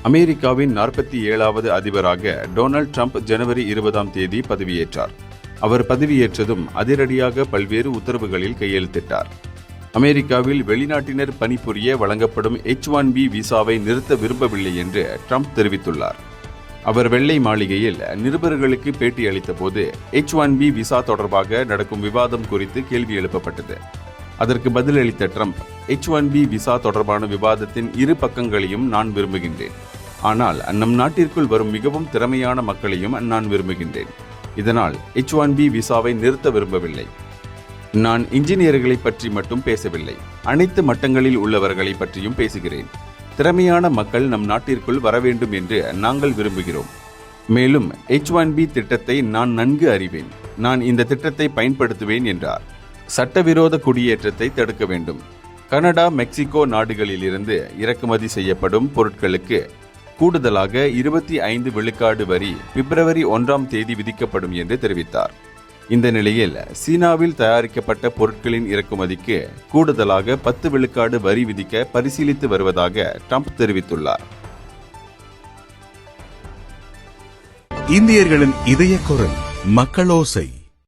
அமெரிக்காவின் 47வது அதிபராக Donald Trump ஜனவரி 20ஆம் தேதி பதவியேற்றார். அவர் பதவியேற்றதும் அதிரடியாக பல்வேறு உத்தரவுகளில் கையெழுத்திட்டார். அமெரிக்காவில் வெளிநாட்டினர் பணிபுரிய வழங்கப்படும் H-1B விசாவை நிறுத்த விரும்பவில்லை என்று ட்ரம்ப் தெரிவித்துள்ளார். அவர் வெள்ளை மாளிகையில் நிருபர்களுக்கு பேட்டி அளித்த போது H-1B விசா தொடர்பாக நடக்கும் விவாதம் குறித்து கேள்வி எழுப்பப்பட்டது. அதற்கு பதிலளித்த ட்ரம்ப், H-1B விசா தொடர்பான விவாதத்தின் இரு பக்கங்களையும் நான் விரும்புகின்றேன். ஆனால் நம் நாட்டிற்குள் வரும் மிகவும் திறமையான மக்களையும் நான் விரும்புகின்றேன். இதனால் H-1B விசாவை நிறுத்த விரும்பவில்லை. நான் இன்ஜினியர்களை பற்றி மட்டும் பேசவில்லை, அனைத்து மட்டங்களில் உள்ளவர்களை பற்றியும் பேசுகிறேன். திறமையான மக்கள் நம் நாட்டிற்குள் வர வேண்டும் என்று நாங்கள் விரும்புகிறோம். மேலும் H-1B திட்டத்தை நான் நன்கு அறிவேன். நான் இந்த திட்டத்தை பயன்படுத்துவேன் என்றார். சட்டவிரோத குடியேற்றத்தை தடுக்க வேண்டும். கனடா, மெக்சிகோ நாடுகளிலிருந்து இறக்குமதி செய்யப்படும் பொருட்களுக்கு கூடுதலாக 25 விழுக்காடு வரி பிப்ரவரி 1ஆம் தேதி விதிக்கப்படும் என்று தெரிவித்தார். இந்த நிலையில் சீனாவில் தயாரிக்கப்பட்ட பொருட்களின் இறக்குமதிக்கு கூடுதலாக 10 விழுக்காடு வரி விதிக்க பரிசீலித்து வருவதாக ட்ரம்ப் தெரிவித்துள்ளார். இந்தியர்களின் இதய குரல் மக்களோசை.